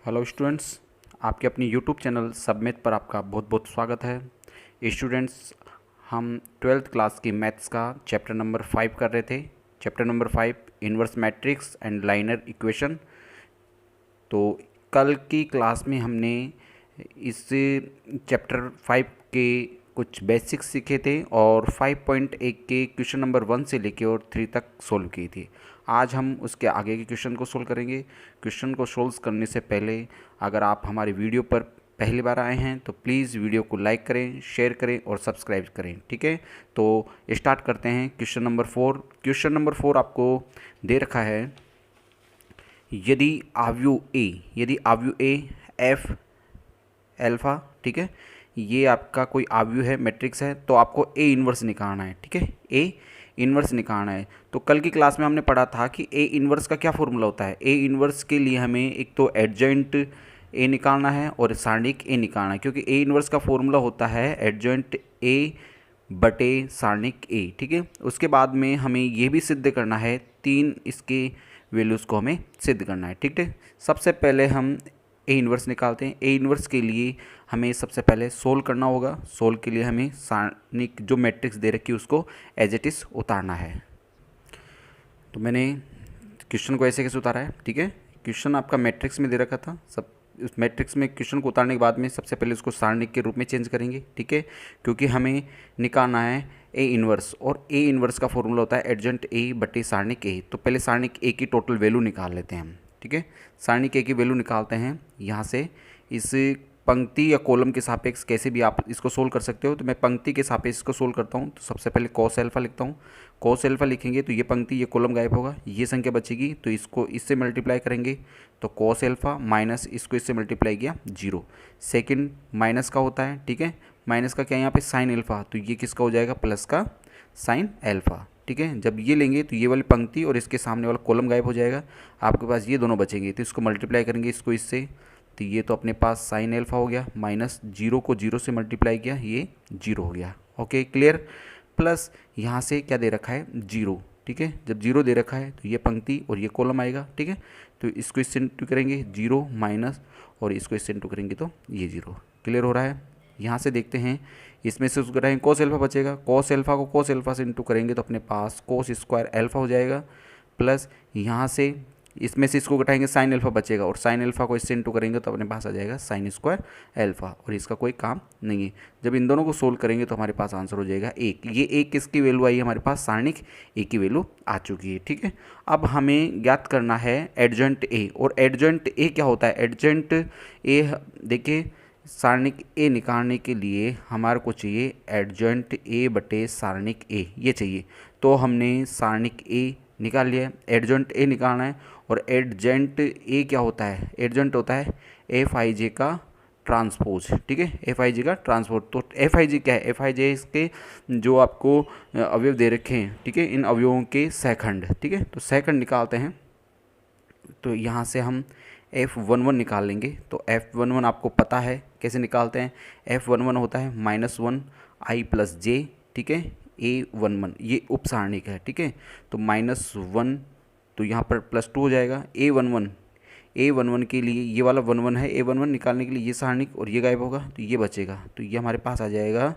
Hello students, आपके अपनी YouTube channel submit पर आपका बहुत बहुत स्वागत है। स्टूडेंट्स, हम ट्वेल्थ क्लास की मैथ्स का चैप्टर नंबर 5 कर रहे थे। Chapter number 5 inverse matrix and liner equation. तो कल की क्लास में हमने इस चैप्टर 5 के कुछ बेसिक्स सीखे थे और 5.1 के क्वेश्चन नंबर 1 से लेके और 3 तक सोल्व किए थे। आज हम उसके आगे के क्वेश्चन को सोल्व करेंगे। क्वेश्चन को सोल्व करने से पहले अगर आप हमारे वीडियो पर पहली बार आए हैं तो प्लीज़ वीडियो को लाइक करें, शेयर करें और सब्सक्राइब करें। ठीक है, तो स्टार्ट करते हैं। Question number 4। क्वेश्चन नंबर 4 आपको दे रखा है, यदि आव्यू ए एफ एल्फ़ा, ठीक है, ये आपका कोई आव्यू है, मैट्रिक्स है, तो आपको ए इन्वर्स निकालना है। ठीक है, ए इन्वर्स निकालना है। तो कल की क्लास में हमने पढ़ा था कि ए इन्वर्स का क्या फॉर्मूला होता है। ए इन्वर्स के लिए हमें एक तो एडजॉइंट ए निकालना है और सारणिक ए निकालना है, क्योंकि ए इन्वर्स का फॉर्मूला होता है एडजॉइंट ए बटे सारणिक ए। ठीक है, उसके बाद में हमें ये भी सिद्ध करना है, 3 इसके वैल्यूज़ को हमें सिद्ध करना है। ठीक है, सबसे पहले हम ए इन्वर्स निकालते हैं। ए इन्वर्स के लिए हमें सबसे पहले सोल्व करना होगा। सोल्व के लिए हमें सारणिक जो मैट्रिक्स दे रखी है उसको एज इट इज़ उतारना है। तो मैंने क्वेश्चन को ऐसे कैसे उतारा है। ठीक है, क्वेश्चन आपका मैट्रिक्स में दे रखा था। सब उस मैट्रिक्स में क्वेश्चन को उतारने के बाद में सबसे पहले उसको सारणिक के रूप में चेंज करेंगे। ठीक है, क्योंकि हमें निकालना है ए इन्वर्स, और ए इन्वर्स का फॉर्मूला होता है एडजॉइंट ए बटे सारणिक ए। तो पहले सारणिक ए की टोटल वैल्यू निकाल लेते हैं हम। ठीक है, सारणिक ए की वैल्यू निकालते हैं यहाँ से। इस पंक्ति या कॉलम के सापेक्ष कैसे भी आप इसको सोल्व कर सकते हो। तो मैं पंक्ति के सापेक्ष इसको सोल्व करता हूँ। तो सबसे पहले कॉस एल्फा लिखता हूँ। कॉस एल्फा लिखेंगे तो ये पंक्ति ये कॉलम गायब होगा, ये संख्या बचेगी, तो इसको इससे मल्टीप्लाई करेंगे तो कॉस एल्फा माइनस इसको इससे मल्टीप्लाई किया 0। सेकंड माइनस का होता है। ठीक है, माइनस का क्या है यहाँ पे साइन एल्फा, तो ये किसका हो जाएगा प्लस का साइन एल्फा। ठीक है, जब ये लेंगे तो ये वाली पंक्ति और इसके सामने वाला कॉलम गायब हो जाएगा, आपके पास ये दोनों बचेंगे। तो इसको मल्टीप्लाई करेंगे इसको इससे, तो ये तो अपने पास साइन एल्फा हो गया, माइनस 0 को 0 से मल्टीप्लाई किया, ये 0 हो गया। Okay clear. प्लस यहाँ से क्या दे रखा है 0। ठीक है, जब 0 दे रखा है तो ये पंक्ति और ये कॉलम आएगा। ठीक है, तो इसको इससे इंटू करेंगे 0 माइनस, और इसको इससे इंटू करेंगे तो ये 0। क्लियर हो रहा है। यहाँ से देखते हैं, इसमें से उसको करेंगे कोस एल्फा बचेगा। कोस एल्फा को कोस एल्फा से इंटू करेंगे तो अपने पास कोस स्क्वायर एल्फा हो जाएगा। प्लस यहाँ से इसमें से इसको घटाएंगे साइन एल्फा बचेगा, और साइन एल्फा को इससे इंटू करेंगे तो अपने पास आ जाएगा साइन स्क्वायर एल्फा, और इसका कोई काम नहीं है। जब इन दोनों को सोल्व करेंगे तो हमारे पास आंसर हो जाएगा 1। ये 1 किसकी वैल्यू आई है, हमारे पास सारणिक ए की वैल्यू आ चुकी है। ठीक है, अब हमें ज्ञात करना है एडजॉइंट ए। और एडजॉइंट ए क्या होता है, एडजॉइंट ए देखिए, सारणिक ए निकालने के लिए हमारे को चाहिए एडजॉइंट ए बटे सारणिक ए, ये चाहिए। तो हमने सारणिक ए निकाल लिया है, एडजॉइंट ए निकालना है। और एडजॉइंट ए क्या होता है, एडजॉइंट होता है एफ आई जे का ट्रांसपोज। ठीक है, एफ आई जे का ट्रांसपोज। तो एफ आई जे क्या है, एफ आई जे इसके जो आपको अवयव दे रखे हैं। ठीक है, इन अवयवों के सहखंड। ठीक है, तो सहखंड निकालते हैं। तो यहाँ से हम F11 निकाल लेंगे। तो F11 आपको पता है कैसे निकालते हैं। F11 होता है -1 i + j। ठीक है, A11 ये उप सारणिक है। ठीक है, तो -1 तो यहाँ पर +2 हो जाएगा। A11 के लिए ये वाला 11 है, A11 निकालने के लिए ये सारणिक और ये गायब होगा, तो ये बचेगा। तो ये हमारे पास आ जाएगा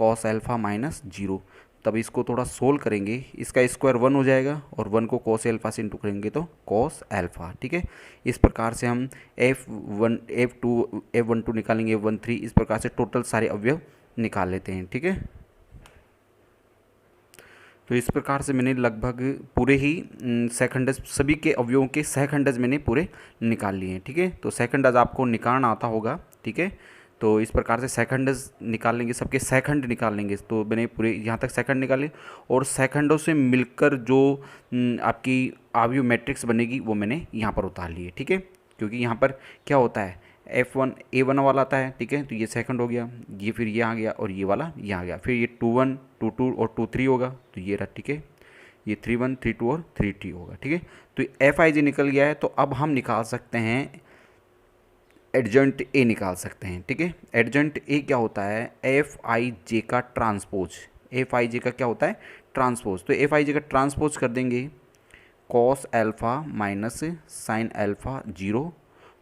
cos एल्फा -0। तब इसको थोड़ा सोल्व करेंगे, इसका स्क्वायर 1 हो जाएगा, और 1 को cos एल्फा से इंटू करेंगे तो cos एल्फा। ठीक है, इस प्रकार से हम F1 F2 F12 निकालेंगे, F13, इस प्रकार से टोटल सारे अवयव निकाल लेते हैं। ठीक है, तो इस प्रकार से मैंने लगभग पूरे ही सहखंडज, सभी के अवयवों के सहखंडज मैंने पूरे निकाल लिए हैं। ठीक है, तो सहखंडज आपको निकालना आता होगा। ठीक है, तो इस प्रकार से सहखंडज निकाल लेंगे, सबके सहखंड निकाल लेंगे। तो मैंने पूरे यहाँ तक सहखंड निकाले, और सहखंडों से मिलकर जो आपकी आव्यूह मैट्रिक्स बनेगी वो मैंने यहाँ पर उतार ली है। ठीक है, क्योंकि यहाँ पर क्या होता है, F1 A1 वाला आता है। ठीक है, तो ये सेकंड हो गया, ये फिर ये आ गया, और ये वाला ये आ गया, फिर ये 2-1 2-2 और 2-3 होगा, तो ये रहा। ठीक है, ये 3-1 3-2 और 3-3 होगा। ठीक है, तो एफ आई जे निकल गया है। तो अब हम निकाल सकते हैं एडजॉइंट ए निकाल सकते हैं। ठीक है, एडजॉइंट ए क्या होता है, एफ आई जे का ट्रांसपोज। एफ आई जे का क्या होता है, ट्रांसपोज। तो एफ आई जे का ट्रांसपोज कर देंगे, cos alpha minus sine alpha 0,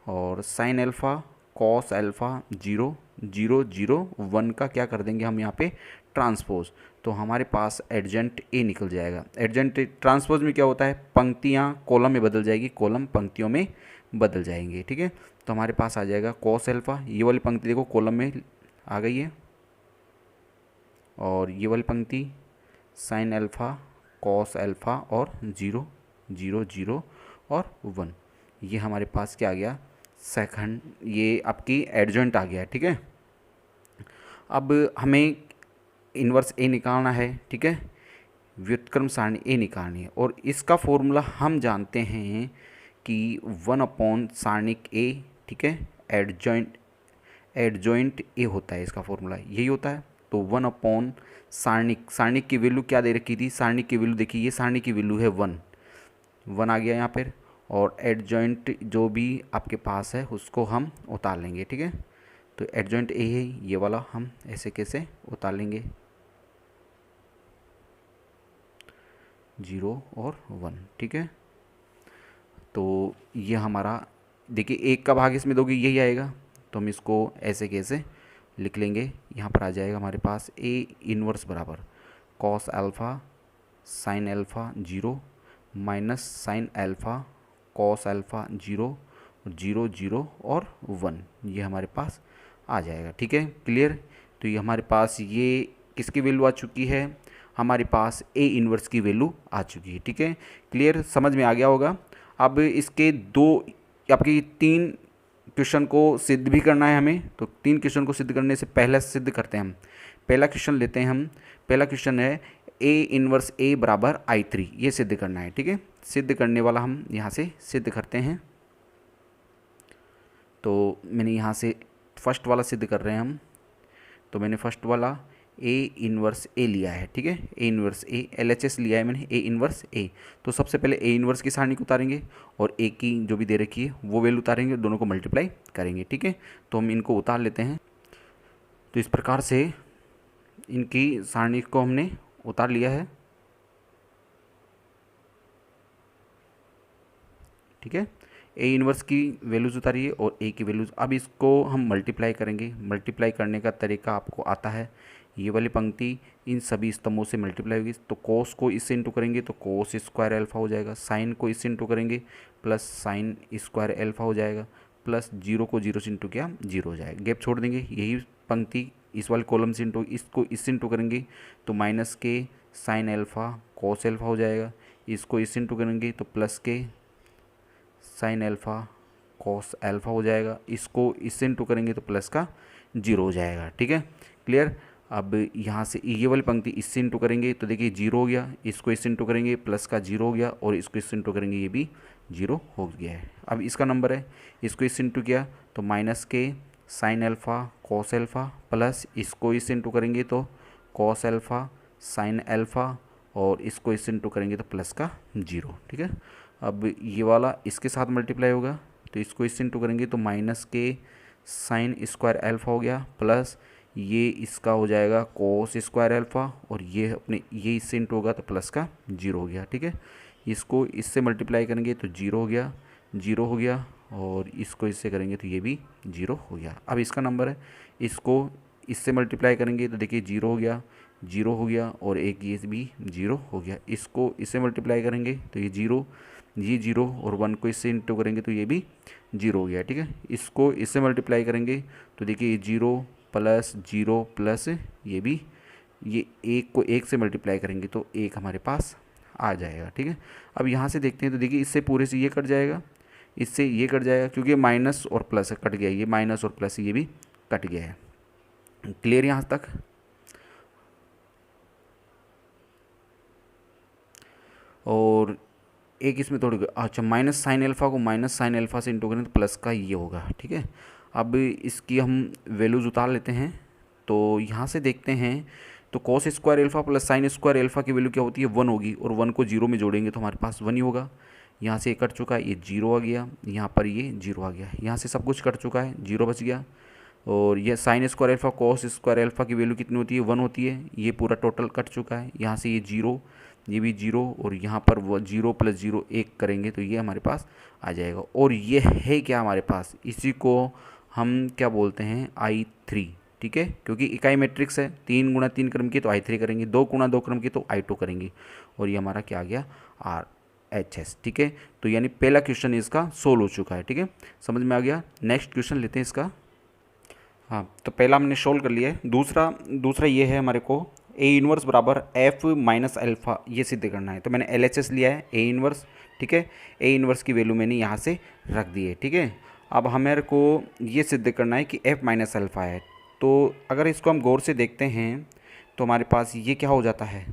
और साइन अल्फ़ा कॉस अल्फ़ा 0 0 0 1 का क्या कर देंगे हम यहाँ पे ट्रांसपोज, तो हमारे पास एडजेंट ए निकल जाएगा। एडजेंट ट्रांसपोज में क्या होता है, पंक्तियाँ कॉलम में बदल जाएगी, कॉलम पंक्तियों में बदल जाएंगे, ठीक है। तो हमारे पास आ जाएगा कॉस अल्फ़ा, ये वाली पंक्ति देखो कॉलम में आ गई है, और ये वाली पंक्ति साइन अल्फ़ा कॉस अल्फ़ा और 0 0 0 और 1, ये हमारे पास क्या आ गया सेकंड, ये आपकी एडजेंट आ गया है, ठीक है। अब हमें इन्वर्स ए निकालना है, ठीक है, व्युत्क्रम सारणी ए निकालनी है, और इसका फॉर्मूला हम जानते हैं कि 1 सारणिक ए, ठीक है, एडजॉइंट ए होता है, इसका फॉर्मूला यही होता है। तो 1 सारणिक की वैल्यू क्या दे रखी थी, सारणिक की वैल्यू देखिए, ये सारणिक की वैल्यू है 1 आ गया यहाँ पर, और एडजॉइंट जो भी आपके पास है उसको हम उतार लेंगे, ठीक है। तो एडजॉइंट ए है ये वाला, हम ऐसे कैसे उतार लेंगे 0 और 1, ठीक है। तो ये हमारा देखिए, एक का भाग इसमें दोगे यही आएगा, तो हम इसको ऐसे कैसे लिख लेंगे, यहाँ पर आ जाएगा हमारे पास ए इन्वर्स बराबर cos alpha sine alpha 0 minus sine alpha cos alpha 0 0 0 और 1, ये हमारे पास आ जाएगा, ठीक है, क्लियर। तो ये हमारे पास ये किसकी वैल्यू आ चुकी है, हमारे पास ए इन्वर्स की वैल्यू आ चुकी है, ठीक है, क्लियर, समझ में आ गया होगा। अब इसके आपके 3 क्वेश्चन को सिद्ध भी करना है हमें, तो 3 क्वेश्चन को सिद्ध करने से पहले सिद्ध करते हैं हम। पहला क्वेश्चन लेते हैं हम, पहला क्वेश्चन है ए इन्वर्स ए बराबर I3, ये सिद्ध करना है, ठीक है। सिद्ध करने वाला हम यहाँ से सिद्ध करते हैं, तो मैंने यहाँ से फर्स्ट वाला सिद्ध कर रहे हैं हम, तो मैंने फर्स्ट वाला ए इन्वर्स ए लिया है, ठीक है, ए इन्वर्स ए LHS लिया है मैंने, ए इन्वर्स ए। तो सबसे पहले ए इन्वर्स की सारणी को उतारेंगे और ए की जो भी दे रखी है वो वैल्यू उतारेंगे, दोनों को मल्टीप्लाई करेंगे, ठीक है। तो हम इनको उतार लेते हैं, तो इस प्रकार से इनकी सारणी को हमने उतार लिया है, ठीक है। ए इन्वर्स की वैल्यूज़ उतारिए और ए की वैल्यूज़, अब इसको हम मल्टीप्लाई करेंगे। मल्टीप्लाई करने का तरीका आपको आता है, ये वाली पंक्ति इन सभी स्तंभों से मल्टीप्लाई होगी, तो कोस को इससे इंटू करेंगे तो कोस स्क्वायर अल्फ़ा हो जाएगा, साइन को इससे इंटू करेंगे प्लस साइन स्क्वायर अल्फ़ा हो जाएगा, प्लस 0 को 0 से इंटू किया 0 हो जाएगा, गैप छोड़ देंगे, यही पंक्ति इस वाले कॉलम से इंटू, इसको इससे इंटू करेंगे तो माइनस के साइन अल्फ़ा कोस अल्फ़ा हो जाएगा, इसको इससे इंटू करेंगे तो प्लस के साइन अल्फ़ा कॉस अल्फ़ा हो जाएगा, इसको इससे इंटू करेंगे तो प्लस का 0 हो जाएगा, ठीक है, क्लियर। अब यहाँ से ये वाली पंक्ति इससे इंटू करेंगे तो देखिए 0 हो गया, इसको इससे इंटू करेंगे प्लस का 0 हो गया, और इसको इससे इंटू करेंगे ये भी 0 हो गया है। अब इसका नंबर है, इसको इससे इंटू किया तो माइनस के sine alpha cos alpha, plus इसको इससे इंटू करेंगे तो कॉस अल्फ़ा साइन अल्फ़ा, और इसको इससे इंटू करेंगे तो प्लस का 0, ठीक है। अब ये वाला इसके साथ मल्टीप्लाई होगा, तो इसको इससे इंटू करेंगे तो माइनस के साइन स्क्वायर अल्फ़ा हो गया, प्लस ये इसका हो जाएगा कोस स्क्वायर अल्फ़ा, और ये अपने ये इससे इंटू होगा तो प्लस का 0 हो गया, ठीक है। इसको इससे मल्टीप्लाई करेंगे तो 0 हो गया, 0 हो गया, और इसको इससे करेंगे तो ये भी 0 हो गया। अब इसका नंबर है, इसको इससे मल्टीप्लाई करेंगे तो देखिए 0 हो गया, 0 हो गया, और एक ये भी 0 हो गया, इसको इससे मल्टीप्लाई करेंगे तो ये 0 और 1 को इससे इंटू करेंगे तो ये भी 0 हो गया, ठीक है। इसको इससे मल्टीप्लाई करेंगे तो देखिए ये 0 प्लस 0 प्लस ये भी, ये 1 को 1 से मल्टीप्लाई करेंगे तो 1 हमारे पास आ जाएगा, ठीक है। अब यहाँ से देखते हैं तो देखिए इससे पूरे से ये कट जाएगा, इससे ये कट जाएगा, क्योंकि माइनस और प्लस कट गया, ये माइनस और प्लस ये भी कट गया है, क्लियर यहाँ तक। और एक इसमें थोड़ी, अच्छा, माइनस साइन अल्फ़ा को माइनस साइन अल्फ़ा से इंटू करें तो प्लस का ये होगा, ठीक है। अब इसकी हम वैल्यूज़ उतार लेते हैं, तो यहाँ से देखते हैं तो cos square alpha plus sine square alpha की वैल्यू क्या होती है 1 होगी, और 1 को 0 में जोड़ेंगे तो हमारे पास 1 ही होगा। यहाँ से कट चुका है, ये 0 आ गया, यहाँ पर ये 0 आ गया, यहाँ से सब कुछ कट चुका है, 0 बच गया। और ये sine square alpha cos square alpha की वैल्यू कितनी होती है 1 होती है, ये पूरा टोटल कट चुका है, यहाँ से ये 0 ये भी 0 और यहाँ पर वो 0 + 0 1 करेंगे तो ये हमारे पास आ जाएगा। और ये है क्या हमारे पास, इसी को हम क्या बोलते हैं, I3, ठीक है, क्योंकि इकाई मैट्रिक्स है, 3 × 3 क्रम की तो I3 करेंगे, 2 × 2 क्रम की तो I2 करेंगे। और ये हमारा क्या आ गया, RHS, ठीक है। तो यानी पहला क्वेश्चन इसका सोल्व हो चुका है, ठीक है, समझ में आ गया। नेक्स्ट क्वेश्चन लेते हैं इसका। हाँ, तो पहला हमने सोल्व कर लिया है। दूसरा ये है हमारे को ए इनवर्स बराबर F माइनस अल्फ़ा, ये सिद्ध करना है। तो मैंने LHS लिया है, ए इनवर्स, ठीक है। ए इनवर्स की वैल्यू मैंने यहाँ से रख दी है, ठीक है। अब हमारे को ये सिद्ध करना है कि F माइनस अल्फ़ा है। तो अगर इसको हम गौर से देखते हैं तो हमारे पास ये क्या हो जाता है,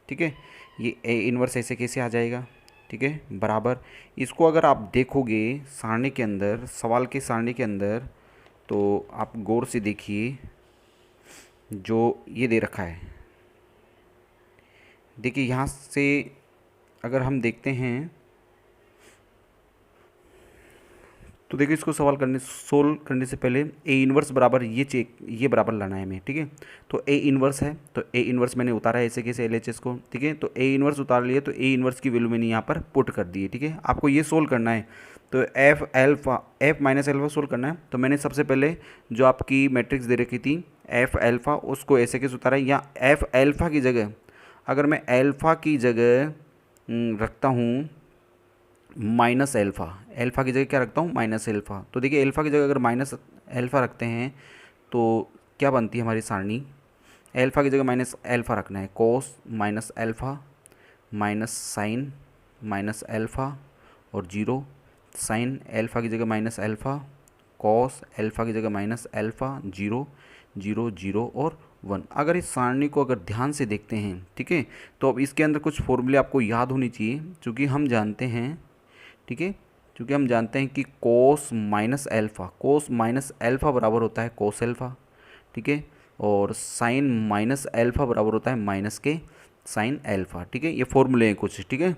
ठीक है, ये ए इनवर्स ऐसे कैसे आ जाएगा, ठीक है, बराबर। इसको अगर आप देखोगे सारणी के अंदर, सवाल के सारणी के अंदर, तो आप गौर से देखिए जो ये दे रखा है, देखिए यहाँ से अगर हम देखते हैं तो देखिए इसको सोल्व करने से पहले ए इनवर्स बराबर ये बराबर लाना है हमें, ठीक है। तो ए इनवर्स है, तो ए इनवर्स मैंने उतारा है ऐसे कैसे LHS को, ठीक है। तो ए इनवर्स उतार लिया, तो ए इनवर्स की वैल्यू मैंने यहाँ पर पुट कर दी है, ठीक है। आपको ये सोल्व करना है, तो F माइनस अल्फ़ा सोल्व करना है। तो मैंने सबसे पहले जो आपकी मैट्रिक्स दे रखी थी F अल्फ़ा, उसको ऐसे कैसे उतारा है, या F अल्फ़ा की जगह अगर मैं अल्फ़ा की जगह रखता हूँ माइनस अल्फ़ा की जगह क्या रखता हूँ, माइनस अल्फ़ा। तो देखिए अल्फ़ा की जगह अगर माइनस अल्फ़ा रखते हैं तो क्या बनती है हमारी सारणी, अल्फ़ा की जगह माइनस अल्फ़ा रखना है, cos minus alpha minus sine minus alpha और 0, साइन अल्फ़ा की जगह माइनस अल्फ़ा, कॉस अल्फ़ा की जगह माइनस अल्फ़ा, 0 0 0 और 1। अगर इस सारणी को अगर ध्यान से देखते हैं, ठीक है, तो अब इसके अंदर कुछ फॉर्मूले आपको याद होनी चाहिए, क्योंकि हम जानते हैं, ठीक है, क्योंकि हम जानते हैं कि कोस माइनस अल्फ़ा बराबर होता है कोस अल्फ़ा, ठीक है, और साइन माइनस अल्फ़ा बराबर होता है माइनस के साइन अल्फ़ा, ठीक है। ये फॉर्मूले हैं कुछ, ठीक है।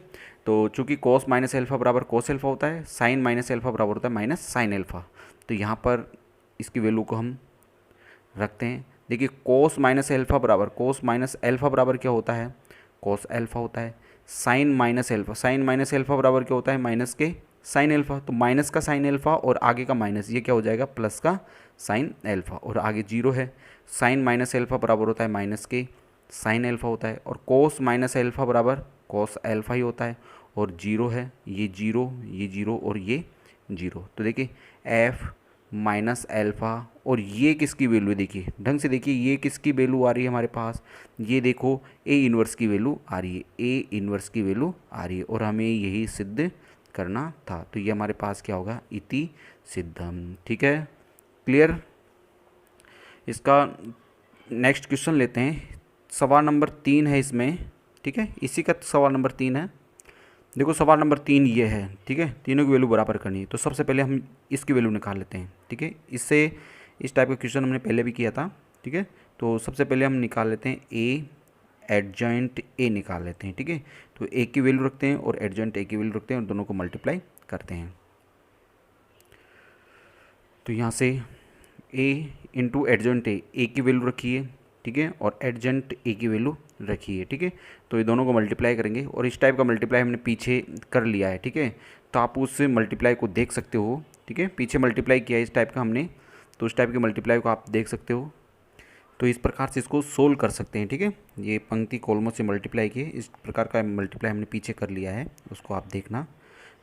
तो चूंकि कोस माइनस अल्फ़ा बराबर कोस अल्फ़ा होता है, साइन माइनस अल्फ़ा बराबर होता है माइनस साइन अल्फ़ा, तो यहाँ पर इसकी वैल्यू को हम रखते हैं। देखिए कोस माइनस अल्फ़ा बराबर क्या होता है, कोस अल्फ़ा होता है। साइन माइनस अल्फ़ा बराबर क्या होता है, माइनस के साइन अल्फ़ा। तो माइनस का साइन अल्फ़ा और आगे का माइनस, ये क्या हो जाएगा, प्लस का साइन अल्फ़ा, और आगे 0 है। साइन माइनस अल्फ़ा बराबर होता है माइनस के साइन अल्फ़ा होता है, और कोस माइनस अल्फ़ा बराबर कोस अल्फ़ा ही होता है, और 0 है, ये 0 और ये 0। तो देखिए F माइनस अल्फ़ा, और ये किसकी वैल्यू है, देखिए ढंग से देखिए, ये किसकी वैल्यू आ रही है हमारे पास, ये देखो ए इनवर्स की वैल्यू आ रही है, ए इनवर्स की वैल्यू आ रही है, और हमें यही सिद्ध करना था। तो ये हमारे पास क्या होगा, इति सिद्धम, ठीक है, क्लियर। इसका नेक्स्ट क्वेश्चन लेते हैं, सवाल नंबर 3 है इसमें, ठीक है, इसी का सवाल नंबर 3 है। देखो सवाल नंबर 3 ये है, ठीक है, तीनों की वैल्यू बराबर करनी है। तो सबसे पहले हम इसकी वैल्यू निकाल लेते हैं, ठीक है। इस टाइप का क्वेश्चन हमने पहले भी किया था, ठीक है। तो सबसे पहले हम निकाल लेते हैं ए एडजॉइंट ए निकाल लेते हैं, ठीक है। तो ए की वैल्यू रखते हैं और एडजॉइंट ए की वैल्यू रखते हैं और दोनों को मल्टीप्लाई करते हैं। तो यहाँ से ए इंटू एडजॉइंट ए की वैल्यू रखी है, ठीक है, और एडजॉइंट ए की वैल्यू रखी है, ठीक है। तो ये दोनों को मल्टीप्लाई करेंगे, और इस टाइप का मल्टीप्लाई हमने पीछे कर लिया है, ठीक है। तो आप उस मल्टीप्लाई को देख सकते हो, ठीक है, पीछे मल्टीप्लाई किया है इस टाइप का हमने, तो उस टाइप के मल्टीप्लाई को आप देख सकते हो। तो इस प्रकार से इसको सोल्व कर सकते हैं, ठीक है। ये पंक्ति कॉलमों से मल्टीप्लाई किए, इस प्रकार का मल्टीप्लाई हमने पीछे कर लिया है, उसको आप देखना।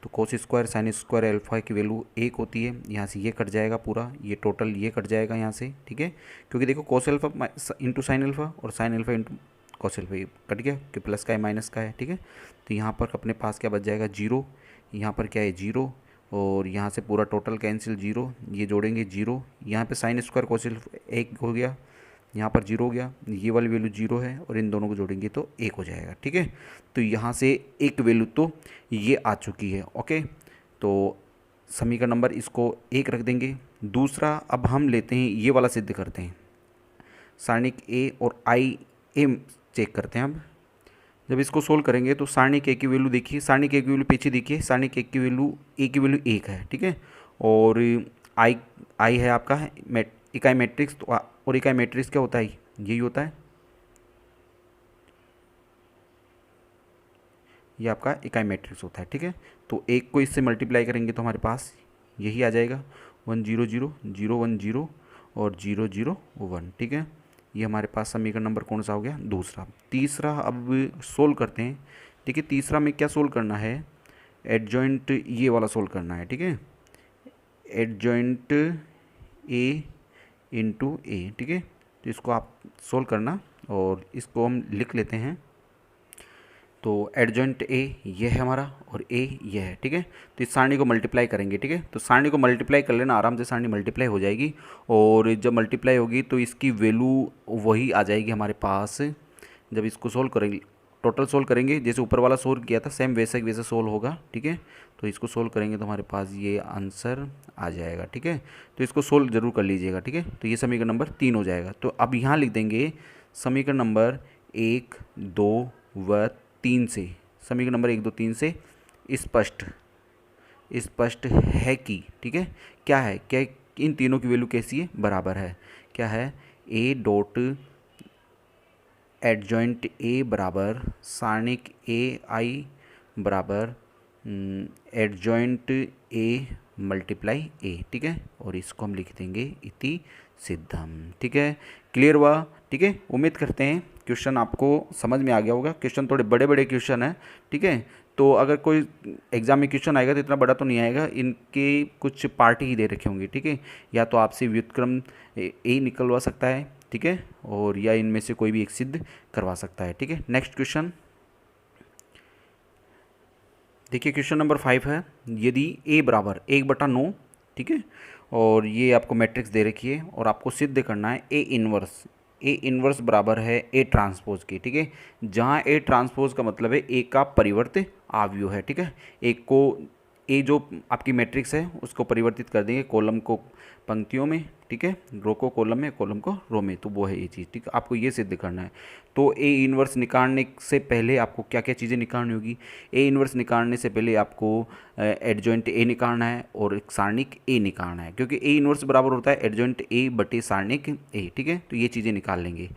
तो cos square sine square alpha की वैल्यू 1 होती है, यहाँ से ये कट जाएगा पूरा, ये टोटल ये कट जाएगा यहाँ से, ठीक है, क्योंकि देखो cos alpha into sine alpha और sine alpha into cos alpha, ये कट गया कि प्लस का है माइनस का है, ठीक है। तो यहाँ पर अपने पास क्या बच जाएगा, 0, यहाँ पर क्या है 0, और यहाँ से पूरा टोटल कैंसिल 0, ये जोड़ेंगे 0, यहाँ पे साइन स्क्वायर कोस अल्फा 1 हो गया, यहाँ पर 0 हो गया, ये वाली वैल्यू 0 है, और इन दोनों को जोड़ेंगे तो 1 हो जाएगा, ठीक है। तो यहाँ से एक वैल्यू तो ये आ चुकी है, ओके। तो समीकरण नंबर इसको 1 रख देंगे। दूसरा अब हम लेते हैं, ये वाला सिद्ध करते हैं, सारणिक ए और आई ए चेक करते हैं। अब जब इसको सोल्व करेंगे तो सारणिक ए की वैल्यू देखिए, सारणिक ए की वैल्यू पीछे देखिए, सारणिक ए की वैल्यू 1 है, ठीक है, और आई है आपका इकाई मैट्रिक्स, तो और इकाई मैट्रिक्स क्या होता है, यही होता है, ये आपका इकाई मैट्रिक्स होता है, ठीक है। तो एक को इससे मल्टीप्लाई करेंगे तो हमारे पास यही आ जाएगा 1 0 0 0 1 0 और 0 0 1, ठीक है। ये हमारे पास समीकरण नंबर कौन सा हो गया? दूसरा। तीसरा अब सोल्व करते हैं, ठीक है। तीसरा में क्या सोल्व करना है? एडजॉइंट ये वाला सोल्व करना है, ठीक है। एडजॉइंट ए इंटू ए, ठीक है। तो इसको आप सोल्व करना और इसको हम लिख लेते हैं। तो एडजॉइंट ए ये है हमारा और ए ये है, ठीक है। तो इस सारणी को मल्टीप्लाई करेंगे, ठीक है। तो सारणी को मल्टीप्लाई कर लेना, आराम से सारणी मल्टीप्लाई हो जाएगी और जब मल्टीप्लाई होगी तो इसकी वैल्यू वही आ जाएगी हमारे पास। जब इसको सोल्व करेंगे, टोटल सोल्व करेंगे, जैसे ऊपर वाला सोल्व किया था सेम वैसे वैसे सोल्व होगा, ठीक है। तो इसको सोल्व करेंगे तो हमारे पास ये आंसर आ जाएगा, ठीक है। तो इसको सोल्व जरूर कर लीजिएगा, ठीक है। तो ये समीकरण नंबर 3 हो जाएगा। तो अब यहाँ लिख देंगे समीकरण नंबर 1 2 व 3 से, समीकरण नंबर 1 2 3 से स्पष्ट स्पष्ट है कि, ठीक है। क्या है? क्या इन तीनों की वैल्यू कैसी है? बराबर है। क्या है? ए डॉट एडजॉइंट ए बराबर सारणिक ए आई बराबर एडजॉइंट ए मल्टीप्लाई ए, ठीक है। और इसको हम लिख देंगे इति सिद्धम, ठीक है। क्लियर हुआ? ठीक है। उम्मीद करते हैं क्वेश्चन आपको समझ में आ गया होगा। क्वेश्चन थोड़े बड़े बड़े क्वेश्चन हैं, ठीक है। तो अगर कोई एग्जाम में क्वेश्चन आएगा तो इतना बड़ा तो नहीं आएगा, इनके कुछ पार्ट ही दे रखे होंगे, ठीक है। या तो आपसे व्युत्क्रम ए निकलवा सकता है, ठीक है, और या इनमें से कोई भी एक सिद्ध करवा सकता है, ठीक है। नेक्स्ट क्वेश्चन देखिए, क्वेश्चन नंबर 5 है। यदि ए बराबर 1/9, ठीक है, और ये आपको मैट्रिक्स दे रखी है और आपको सिद्ध करना है ए इनवर्स बराबर है ए ट्रांसपोज की, ठीक है। जहाँ ए ट्रांसपोज का मतलब है ए का परिवर्त आव्यूह है, ठीक है। एक को ए जो आपकी मैट्रिक्स है उसको परिवर्तित कर देंगे कॉलम को पंक्तियों में, ठीक है, रो को कॉलम में, कॉलम को रो में, तो वो है ये चीज़, ठीक है। आपको ये सिद्ध करना है। तो ए इनवर्स निकालने से पहले आपको क्या क्या चीज़ें निकालनी होगी? ए इनवर्स निकालने से पहले आपको एडजॉइंट ए निकालना है और एक सारणिक ए निकालना है, क्योंकि ए इनवर्स बराबर होता है एडजॉइंट ए बटे सारणिक ए, ठीक है। तो ये चीज़ें निकाल लेंगे।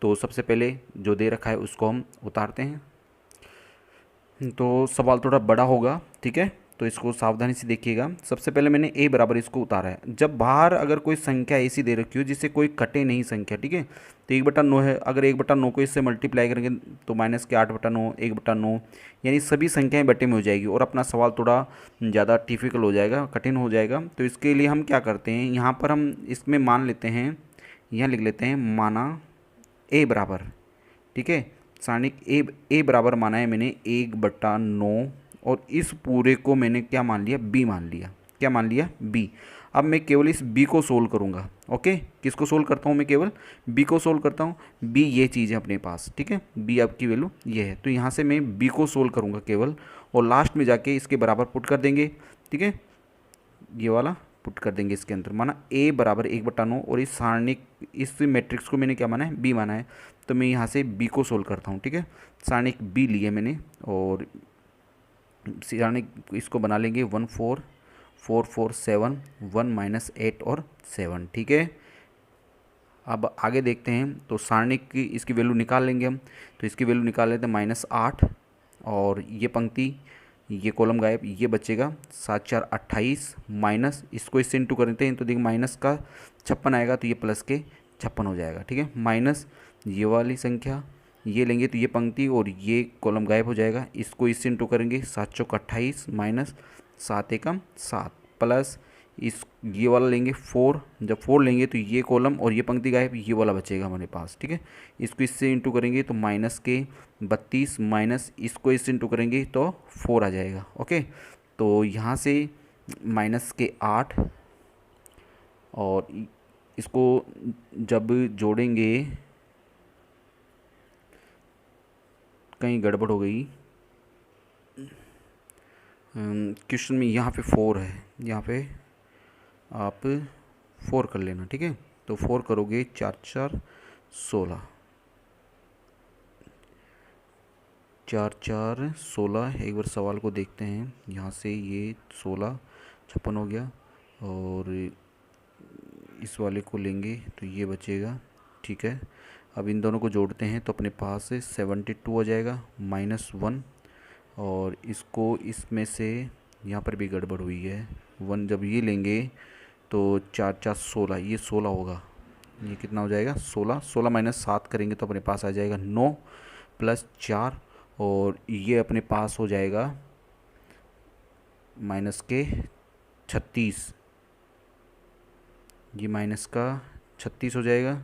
तो सबसे पहले जो दे रखा है उसको हम उतारते हैं। तो सवाल थोड़ा बड़ा होगा, ठीक है, तो इसको सावधानी से देखिएगा। सबसे पहले मैंने ए बराबर इसको उतारा है। जब बाहर अगर कोई संख्या ऐसी दे रखी हो जिससे कोई कटे नहीं संख्या, ठीक है, तो 1/9 है। अगर 1/9 को इससे मल्टीप्लाई करेंगे तो -8/9 1/9, यानी सभी संख्याएं बटे में हो जाएगी और अपना सवाल थोड़ा ज़्यादा डिफिकल्ट हो जाएगा, कठिन हो जाएगा। तो इसके लिए हम क्या करते हैं, यहाँ पर हम इसमें मान लेते हैं, यहाँ लिख लेते हैं माना ए बराबर, ठीक है, सारणिक ए बराबर माना है मैंने 1/9 और इस पूरे को मैंने क्या मान लिया? बी मान लिया। क्या मान लिया? बी। अब मैं केवल इस बी को सोल्व करूंगा, ओके। किसको सोल्व करता हूँ? मैं केवल बी को सोल्व करता हूँ। बी ये चीज़ है अपने पास, ठीक है, बी आपकी वैल्यू ये है। तो यहाँ से मैं बी को सोल्व करूँगा केवल और लास्ट में जाके इसके बराबर पुट कर देंगे, ठीक है, ये वाला पुट कर देंगे इसके अंदर। माना ए बराबर 1/9 और इस सारणिक इस मैट्रिक्स को मैंने क्या माना है? बी माना है। तो मैं यहाँ से बी को सोल्व करता हूँ, ठीक है। सारणिक बी लिए मैंने और सारणिक इसको बना लेंगे 1 4 4 4 7 1 -8 और 7, ठीक है। अब आगे देखते हैं। तो सारणिक की इसकी वैल्यू निकाल लेंगे हम। तो इसकी वैल्यू निकाल लेते हैं -8 और ये पंक्ति ये कॉलम गायब, ये बचेगा 7 4 28 माइनस इसको इससे इंटू कर देते हैं तो देखिए माइनस का 56 आएगा तो ये प्लस के 56 हो जाएगा, ठीक है। माइनस ये वाली संख्या ये लेंगे तो ये पंक्ति और ये कॉलम गायब हो जाएगा। इसको इससे इंटू करेंगे 7 चौक 28 माइनस 7 एकम 7 प्लस इस ये वाला लेंगे 4, जब 4 लेंगे तो ये कॉलम और ये पंक्ति गायब, ये वाला बचेगा हमारे पास, ठीक है। इसको इससे इंटू करेंगे तो माइनस के 32 माइनस इसको इससे इंटू करेंगे तो 4 आ जाएगा, ओके। तो यहाँ से माइनस के 8 और इसको जब जोड़ेंगे, कहीं गड़बड़ हो गई क्वेश्चन में, यहाँ पे 4 है, यहाँ पे आप 4 कर लेना, ठीक है। तो 4 करोगे 4 4 16 4 4 16। एक बार सवाल को देखते हैं। यहाँ से ये 16 56 हो गया और इस वाले को लेंगे तो ये बचेगा, ठीक है। अब इन दोनों को जोड़ते हैं तो अपने पास 72 हो जाएगा -1 और इसको इसमें से यहाँ पर भी गड़बड़ हुई है। 1 जब ये लेंगे तो 4 4 16, ये 16 होगा। ये कितना हो जाएगा 16, 16 माइनस 7 करेंगे तो अपने पास आ जाएगा 9 प्लस 4, और ये अपने पास हो जाएगा माइनस के 36, ये माइनस का 36 हो जाएगा।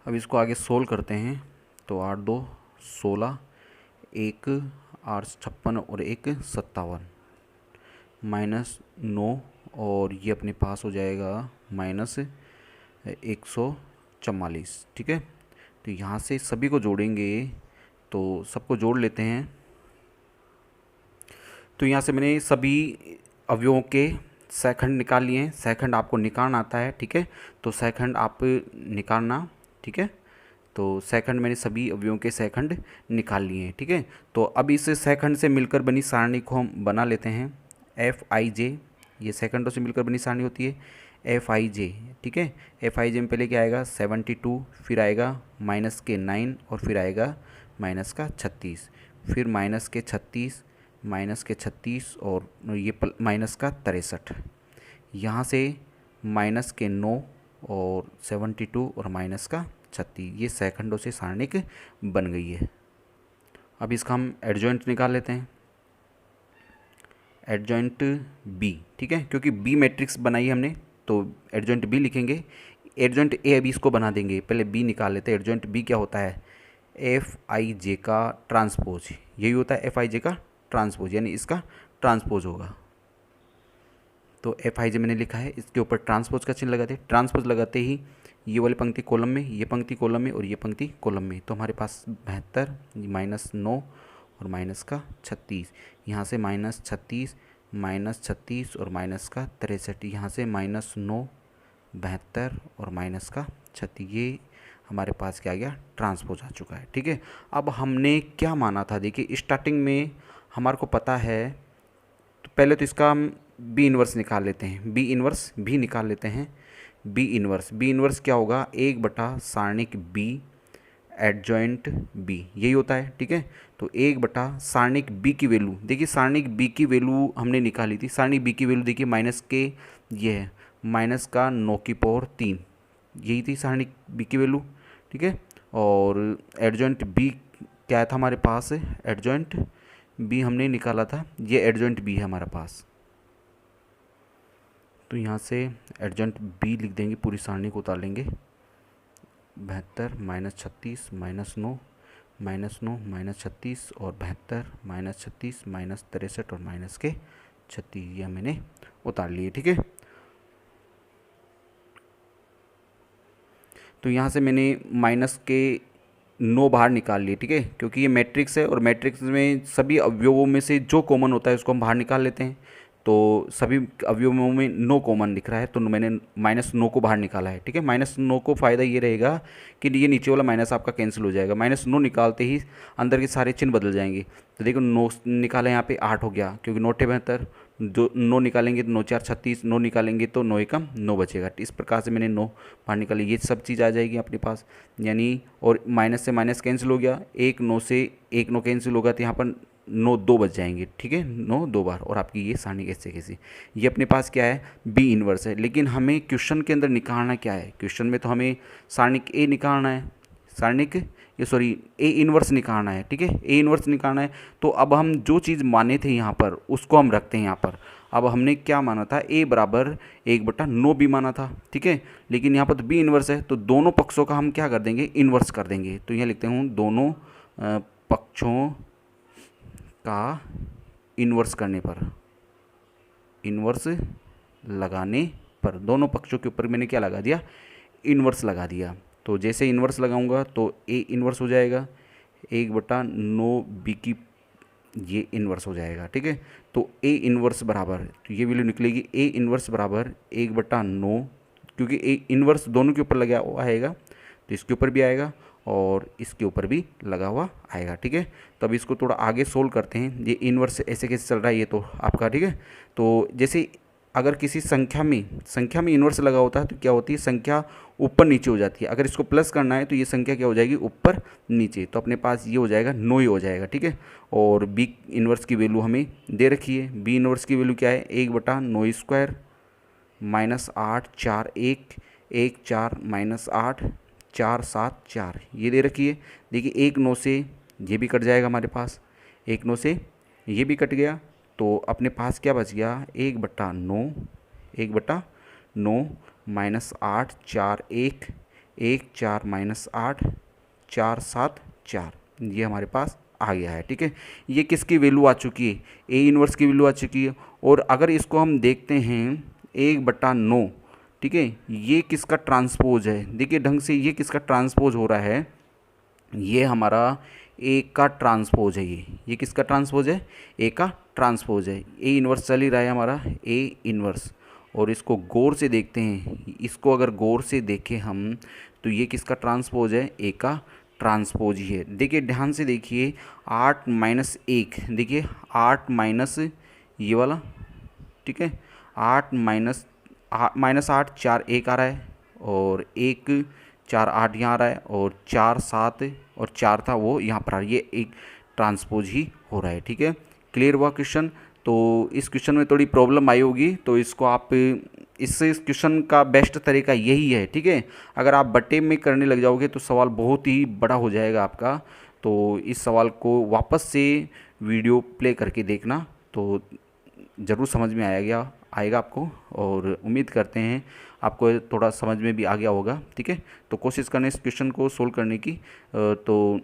अब इसको आगे सोल्व करते हैं तो 8 2 16, 1 8 56 और 1 57, -9, और ये अपने पास हो जाएगा -144। ठीक है, तो यहाँ से सभी को जोड़ेंगे तो सबको जोड़ लेते हैं। तो यहाँ से मैंने सभी अवयवों के सेकंड निकाल लिए हैं। सेकंड आपको निकालना आता है, ठीक है, तो सेकंड आप निकालना, ठीक है। तो सेकंड मैंने सभी अवयवों के सेकंड निकाल लिए हैं, ठीक है। तो अब इस सेकंड से मिलकर बनी सारणी को हम बना लेते हैं। Fij, ये सेकंडों से मिलकर बनी सारणी होती है Fij, ठीक है। Fij में पहले क्या आएगा 72, फिर आएगा माइनस के 9 और फिर आएगा माइनस का 36, फिर माइनस के 36, माइनस के 36 और ये माइनस का 63, यहाँ से माइनस के 9 और 72 और माइनस का 36, ये सेकंडों से सारणिक बन गई है। अब इसका हम एडजॉइंट निकाल लेते हैं। एडजॉइंट बी, ठीक है, क्योंकि बी मैट्रिक्स बनाई है हमने तो एडजॉइंट बी लिखेंगे। एडजॉइंट ए अभी इसको बना देंगे, पहले बी निकाल लेते हैं। एडजॉइंट बी क्या होता है Fij का ट्रांसपोज, यही होता है Fij का ट्रांसपोज, यानी इसका ट्रांसपोज होगा। तो Fij मैंने लिखा है, इसके ऊपर ट्रांसपोज का चिन्ह लगाते हैं। ट्रांसपोज लगाते ही ये वाली पंक्ति कॉलम में, ये पंक्ति कॉलम में और ये पंक्ति कॉलम में, तो हमारे पास 72 -9 और माइनस का 36, यहाँ से -36, -36 और माइनस का 63, यहाँ से -9, 72 और माइनस का 36, ये हमारे पास क्या आ गया ट्रांसपोज आ चुका है, ठीक है। अब हमने क्या माना था, देखिए स्टार्टिंग में हमारे को पता है, तो पहले तो इसका हम बी इन्वर्स निकाल लेते हैं। बी इन्वर्स भी निकाल लेते हैं। बी इन्वर्स क्या होगा 1 सारणिक बी एडजॉइंट बी, यही होता है, ठीक है। तो 1 सारणिक बी की वैल्यू, देखिए सारणिक बी की वैल्यू हमने निकाली थी। सारणिक बी की वैल्यू देखिए माइनस के, ये है माइनस का 9⁻3, यही थी सारणिक बी की वैल्यू, ठीक है। और एडजॉइंट बी क्या था हमारे पास, एडजॉइंट बी हमने निकाला था, ये एडजॉइंट बी है हमारे पास। तो यहाँ से एडजॉइंट बी लिख देंगे, पूरी सारणी को उतार लेंगे। 72 -36 -9 -9 -36 और 72 -36 -63 और माइनस के 36, यह मैंने उतार लिए, ठीक है। तो यहाँ से मैंने माइनस के 9 बाहर निकाल लिए, ठीक है, क्योंकि ये मैट्रिक्स है और मैट्रिक्स में सभी अवयवों में से जो कॉमन होता है उसको हम बाहर निकाल लेते हैं। तो सभी अवयवों में 9 कॉमन दिख रहा है, तो मैंने -9 को बाहर निकाला है, ठीक है। -9 को फ़ायदा ये रहेगा कि ये नीचे वाला माइनस आपका कैंसिल हो जाएगा। -9 निकालते ही अंदर के सारे चिन्ह बदल जाएंगे। तो देखो 9 निकाला, यहाँ पे 8 हो गया, क्योंकि 9 72, जो 9 निकालेंगे तो 9 4 36, 9 निकालेंगे तो 9 एकम 9 बचेगा। इस प्रकार से मैंने 9 बाहर निकाली, ये सब चीज़ आ जाएगी अपने पास, यानी और माइनस से माइनस कैंसिल हो गया, 1 9 से 1 9 कैंसिल होगा, तो यहाँ पर 9 2 बच जाएंगे, ठीक है, 9 2 बार, और आपकी ये सारणी कैसे कैसी, ये अपने पास क्या है बी इन्वर्स है। लेकिन हमें क्वेश्चन के अंदर निकालना क्या है, क्वेश्चन में तो हमें सारणिक ए निकालना है, सारणिक ये सॉरी ए इन्वर्स निकालना है, ठीक है, ए इन्वर्स निकालना है। तो अब हम जो चीज़ माने थे यहाँ पर उसको हम रखते हैं यहाँ पर। अब हमने क्या माना था, ए बराबर 1/9 बी माना था, ठीक है, लेकिन यहाँ पर तो बी इन्वर्स है, तो दोनों पक्षों का हम क्या कर देंगे इन्वर्स कर देंगे। तो यहाँ लिखते हूँ दोनों पक्षों का इन्वर्स करने पर, इन्वर्स लगाने पर, दोनों पक्षों के ऊपर मैंने क्या लगा दिया इन्वर्स लगा दिया। तो जैसे इन्वर्स लगाऊंगा तो ए इन्वर्स हो जाएगा 1/9 बी की, ये इन्वर्स हो जाएगा, ठीक है। तो ए इन्वर्स बराबर, तो ये वैल्यू निकलेगी ए इन्वर्स बराबर 1/9, क्योंकि ए इन्वर्स दोनों के ऊपर लगा हुआ आएगा, तो इसके ऊपर भी आएगा और इसके ऊपर भी लगा हुआ आएगा, ठीक है। तो अब इसको थोड़ा आगे सोल्व करते हैं। ये इन्वर्स ऐसे कैसे चल रहा है ये तो आपका, ठीक है। तो जैसे अगर किसी संख्या में इन्वर्स लगा होता है तो क्या होती है, संख्या ऊपर नीचे हो जाती है। अगर इसको प्लस करना है तो ये संख्या क्या हो जाएगी, ऊपर नीचे। तो अपने पास ये हो जाएगा 9 ही हो जाएगा, ठीक है। और बी इन्वर्स की वैल्यू हमें दे रखी है। बी इन्वर्स की वैल्यू क्या है, 1/9² -8 4 1 1 4 -8 4 7 4 ये दे रखी है। देखिए 1 9 से ये भी कट जाएगा हमारे पास, 1 9 से ये भी कट गया। तो अपने पास क्या बच गया, 1/9 1/9 -8 4 1 1 4 -8 4 7 4 ये हमारे पास आ गया है, ठीक है। ये किसकी वैल्यू आ चुकी है, ए इन्वर्स की वैल्यू आ चुकी है। और अगर इसको हम देखते हैं 1/9, ठीक है, ये किसका ट्रांसपोज है, देखिए ढंग से ये किसका ट्रांसपोज हो रहा है, ये हमारा ए का ट्रांसपोज है। ये किसका ट्रांसपोज है, ए का ट्रांसपोज है। ए इन्वर्स चल ही रहा है हमारा, ए इन्वर्स। और इसको गौर से देखते हैं, इसको अगर गौर से देखें हम तो ये किसका ट्रांसपोज है, ए का ट्रांसपोज ही है। देखिए ध्यान से देखिए, 8 - 1, देखिए 8 माइनस ये वाला, ठीक है, 8 -8 4 1 आ रहा है, और 1 4 8 यहाँ आ रहा है, और 4 7 और 4 था वो यहाँ पर आ रहा है। ये एक ट्रांसपोज ही हो रहा है, ठीक है। क्लियर हुआ क्वेश्चन। तो इस क्वेश्चन में थोड़ी प्रॉब्लम आई होगी, तो इसको आप इस क्वेश्चन का बेस्ट तरीका यही है, ठीक है। अगर आप बटे में करने लग जाओगे तो सवाल बहुत ही बड़ा हो जाएगा आपका। तो इस सवाल को वापस से वीडियो प्ले करके देखना, तो ज़रूर समझ में आएगा आपको। और उम्मीद करते हैं आपको थोड़ा समझ में भी आ गया होगा, ठीक है। तो कोशिश करना इस क्वेश्चन को सोल्व करने की। तो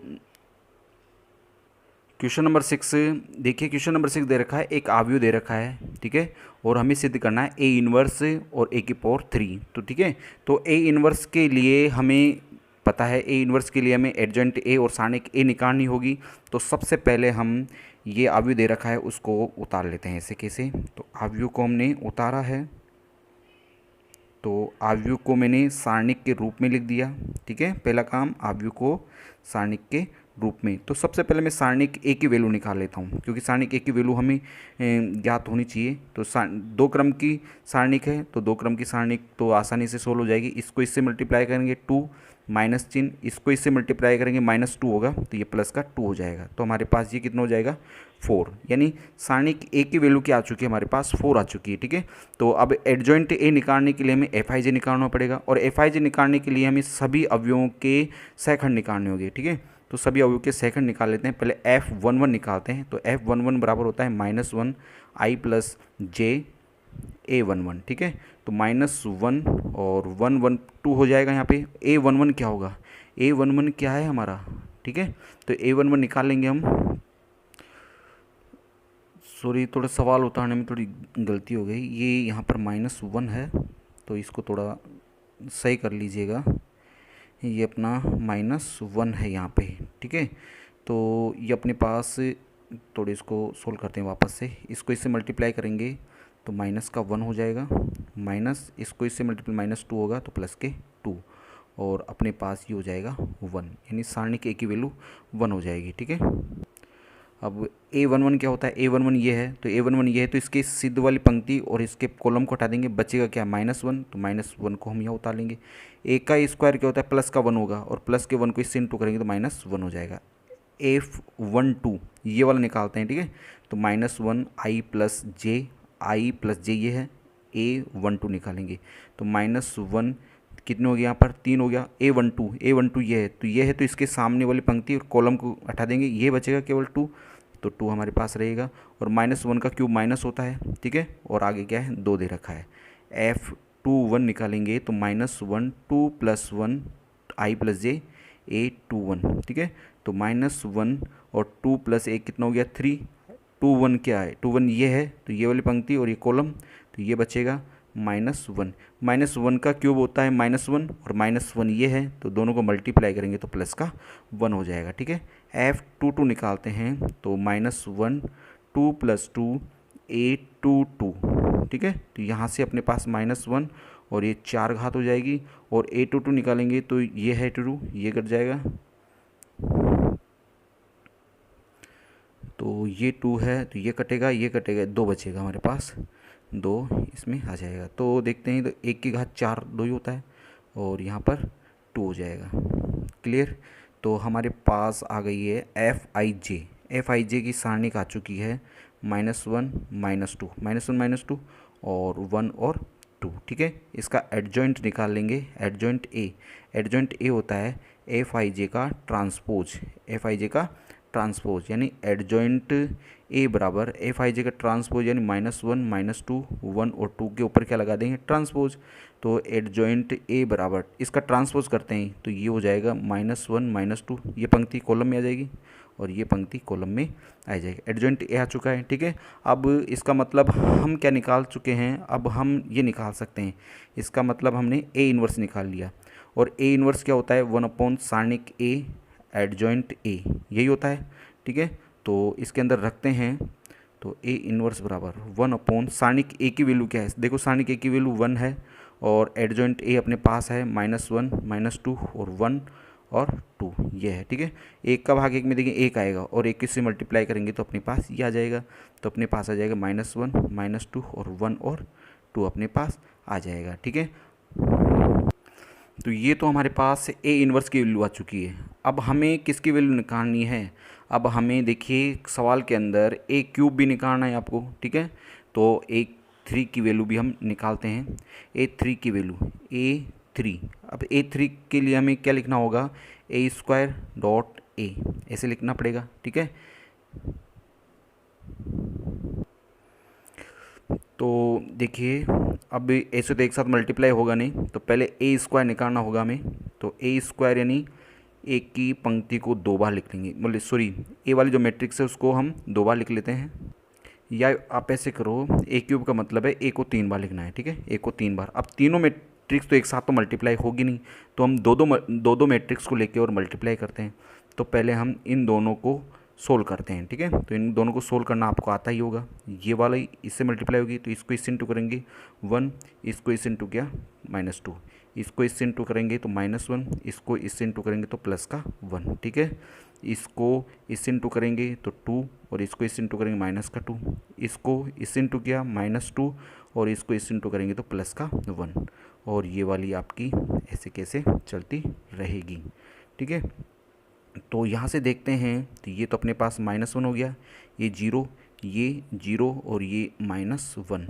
क्वेश्चन नंबर 6 देखिए, क्वेश्चन नंबर 6 दे रखा है, एक आव्यूह दे रखा है, ठीक है, और हमें सिद्ध करना है ए इन्वर्स और ए की पावर 3। तो ठीक है, तो ए इन्वर्स के लिए हमें पता है, ए इन्वर्स के लिए हमें एडजॉइंट ए और सारणिक ए निकालनी होगी। तो सबसे पहले हम ये आव्यूह दे रखा है उसको उतार लेते हैं। ऐसे कैसे, तो आव्यूह को हमने उतारा है, तो आव्यूह को मैंने सारणिक के रूप में लिख दिया, ठीक है। पहला काम, आव्यूह को सारणिक के रूप में। तो सबसे पहले मैं सारणिक ए की वैल्यू निकाल लेता हूँ, क्योंकि सारणिक ए की वैल्यू हमें ज्ञात होनी चाहिए। तो 2 क्रम की सारणिक है, तो 2 क्रम की सारणिक तो आसानी से सोल्व हो जाएगी। इसको इससे मल्टीप्लाई करेंगे 2 माइनस चिन्ह, इसको इससे मल्टीप्लाई करेंगे -2 होगा, तो ये प्लस का 2 हो जाएगा। तो हमारे पास ये कितना हो जाएगा, 4। यानी सारणिक ए की वैल्यू क्या आ चुकी है, हमारे पास 4 आ चुकी है, ठीक है। तो अब एडजॉइंट ए निकालने के लिए हमें Fij निकालना पड़ेगा, और Fij निकालने के लिए हमें सभी अवयवों के सहखंड निकालने होंगे, ठीक है। तो सभी अवयव के सेकंड निकाल लेते हैं। पहले F11 निकालते हैं, तो F11 बराबर होता है -1 I + j A11, ठीक है। तो -1 और 1 1 2 हो जाएगा यहाँ पे। A11 क्या होगा, A11 क्या है हमारा, ठीक है। तो A11 निकाल लेंगे हम। सॉरी, थोड़ा सवाल उतारने में थोड़ी गलती हो गई, ये यहाँ पर -1 है, तो इसको थोड़ा सही कर लीजिएगा। ये अपना -1 है यहाँ पे, ठीक है। तो ये अपने पास, थोड़े इसको सोल्व करते हैं वापस से। इसको इससे मल्टीप्लाई करेंगे तो माइनस का 1 हो जाएगा, माइनस इसको इससे मल्टीप्लाई -2 होगा तो प्लस के 2, और अपने पास ये हो जाएगा 1। यानी सारणिक ए की वैल्यू 1 हो जाएगी, ठीक है। अब A11 क्या होता है, A11 ये है, तो A11 ये है, तो इसके सिद्ध वाली पंक्ति और इसके कॉलम को हटा देंगे, बचेगा क्या, -1। तो -1 को हम यहाँ उतार लेंगे। ए का स्क्वायर क्या होता है, प्लस का 1 होगा, और प्लस के 1 को इससे इंटू करेंगे तो -1 हो जाएगा। F12 ये वाला निकालते हैं, ठीक है। तो -1 I + j ये है, A12 निकालेंगे तो -1 कितने हो गया, यहाँ पर 3 हो गया। A12 ये है, तो ये है, तो इसके सामने वाली पंक्ति और कॉलम को हटा देंगे, ये बचेगा केवल 2, तो 2 हमारे पास रहेगा। और -1 का क्यूब माइनस होता है, ठीक है। और आगे क्या है, 2 दे रखा है। F21 निकालेंगे तो -1 2 + 1 I + j A21, ठीक है। तो -1 और 2 + 1 कितना हो गया, 3। 2 1 क्या है, 2 1 ये है, तो ये वाली पंक्ति और ये कॉलम, तो ये बचेगा -1। -1 का क्यूब होता है -1, और -1 ये है, तो दोनों को मल्टीप्लाई करेंगे तो प्लस का 1 हो जाएगा, ठीक है। F22 निकालते हैं तो -1 2 + 2 A22, ठीक है। तो यहाँ से अपने पास -1 और ये 4 घात हो जाएगी, और A22 निकालेंगे तो ये है 2, ये कट जाएगा, तो ये 2 है, तो ये कटेगा, 2 बचेगा हमारे पास 2 इसमें आ जाएगा। तो देखते हैं, तो 1 की घात 4 2 ही होता है और यहाँ पर 2 हो जाएगा। क्लियर। तो हमारे पास आ गई है एफ आई जे की सारणिक आ चुकी है -1 -2 -1 -2 और 1 और 2। ठीक है, इसका एडजॉइंट निकाल लेंगे। एडजॉइंट ए होता है एफ आई जे का ट्रांसपोज, यानी एडजॉइंट ए बराबर एफ आई जे का ट्रांसपोज, यानी -1 -2 1 और 2 के ऊपर क्या लगा देंगे, ट्रांसपोज। तो एडजॉइंट ए बराबर इसका ट्रांसपोज करते हैं तो ये हो जाएगा -1 -2, ये पंक्ति कॉलम में आ जाएगी और ये पंक्ति कॉलम में आ जाएगी। एडजॉइंट ए आ चुका है। ठीक है, अब इसका मतलब हम क्या निकाल चुके हैं, अब हम ये निकाल सकते हैं, इसका मतलब हमने ए इन्वर्स निकाल लिया। और ए इन्वर्स क्या होता है, 1 सारणिक ए एडजॉइंट ए, यही होता है। ठीक है, तो इसके अंदर रखते हैं, तो ए इन्वर्स बराबर 1 सारणिक ए की वैल्यू क्या है, देखो सारणिक ए की वैल्यू 1 है और एडजॉइंट ए अपने पास है -1 -2 और 1 और 2, ये है। ठीक है, 1 का भाग 1 में देखिए 1 आएगा और 1 से मल्टीप्लाई करेंगे तो अपने पास ये आ जाएगा। तो अपने पास आ जाएगा -1 -2 और 1 और 2 अपने पास आ जाएगा। ठीक है, तो ये तो हमारे पास ए इन्वर्स की वैल्यू आ चुकी है। अब हमें किसकी वैल्यू निकालनी है, अब हमें देखिए सवाल के अंदर ए क्यूब भी निकालना है आपको। ठीक है, तो A3 की वैल्यू भी हम निकालते हैं। A3 की वैल्यू A3, अब A3 के लिए हमें क्या लिखना होगा, a² ऐसे लिखना पड़ेगा। ठीक है, तो देखिए अब ऐसे तो एक साथ मल्टीप्लाई होगा नहीं, तो पहले A² निकालना होगा हमें। तो A² यानी ए की पंक्ति को 2 बार लिख लेंगे, बोले सॉरी, ए वाली जो मैट्रिक्स है उसको हम 2 बार लिख लेते हैं। या आप ऐसे करो, A³ का मतलब है ए को 3 बार लिखना है। ठीक है, ए को 3 बार। अब तीनों मैट्रिक्स तो एक साथ तो मल्टीप्लाई होगी नहीं, तो हम दो मैट्रिक्स को लेके और मल्टीप्लाई करते हैं। तो पहले हम इन दोनों को सोल्व करते हैं। ठीक है, तो इन दोनों को सोल्व करना आपको आता ही होगा। ये वाला इससे मल्टीप्लाई होगी तो इसको इससे इंटू करेंगे 1, इसको इससे इंटू किया -2, इसको इससे इंटू करेंगे तो -1, इसको इससे इंटू करेंगे तो प्लस का 1। ठीक है, इसको इससे इंटू करेंगे तो 2 और इसको इससे इंटू करेंगे -2, इसको इससे इंटू किया -2 और इसको इससे इंटू करेंगे तो प्लस का 1। और ये वाली आपकी ऐसे कैसे चलती रहेगी। ठीक है, तो यहाँ से देखते हैं तो ये तो अपने पास -1 हो गया, ये 0, ये 0 और ये -1,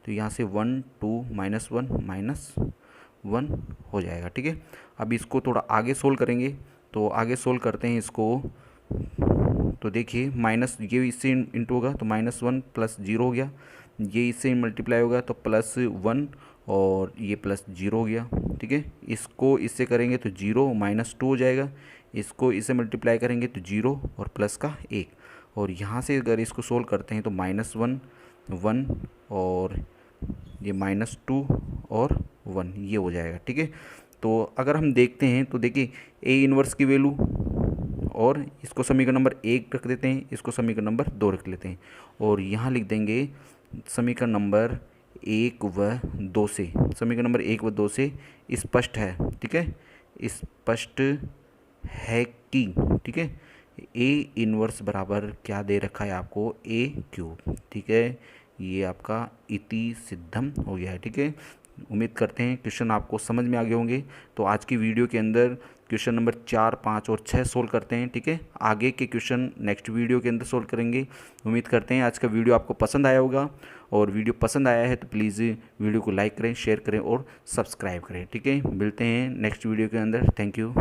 तो यहाँ से 1 2 -1 -1 हो जाएगा। ठीक है, अब इसको थोड़ा आगे सोल्व करेंगे, तो आगे सोल्व करते हैं इसको। तो देखिए माइनस ये इससे इंटू होगा तो -1 प्लस 0 हो गया, ये इससे मल्टीप्लाई होगा तो +1 और ये +0 हो गया। ठीक है, इसको इससे करेंगे तो 0 -2 हो जाएगा, इसको इससे मल्टीप्लाई करेंगे तो 0 और प्लस का 1। और यहाँ से अगर इसको सोल्व करते हैं तो -1 1 और ये -2 और 1 ये हो जाएगा। ठीक है, तो अगर हम देखते हैं तो देखिए ए इन्वर्स की वैल्यू, और इसको समीकरण नंबर 1 रख देते हैं, इसको समीकरण नंबर 2 रख लेते हैं और यहाँ लिख देंगे समीकरण नंबर 1 व 2 से, समीकरण नंबर 1 व 2 से स्पष्ट है। ठीक है, स्पष्ट है कि, ठीक है, ए इन्वर्स बराबर क्या दे रखा है आपको, A³ ठीक है, ये आपका इति सिद्धम हो गया है। ठीक है, उम्मीद करते हैं क्वेश्चन आपको समझ में आ गए होंगे। तो आज की वीडियो के अंदर क्वेश्चन नंबर 4 5 और 6 सोल्व करते हैं। ठीक है, आगे के क्वेश्चन नेक्स्ट वीडियो के अंदर सोल्व करेंगे। उम्मीद करते हैं आज का वीडियो आपको पसंद आया होगा, और वीडियो पसंद आया है तो प्लीज़ वीडियो को लाइक करें, शेयर करें और सब्सक्राइब करें। ठीक है, मिलते हैं नेक्स्ट वीडियो के अंदर। Thank you.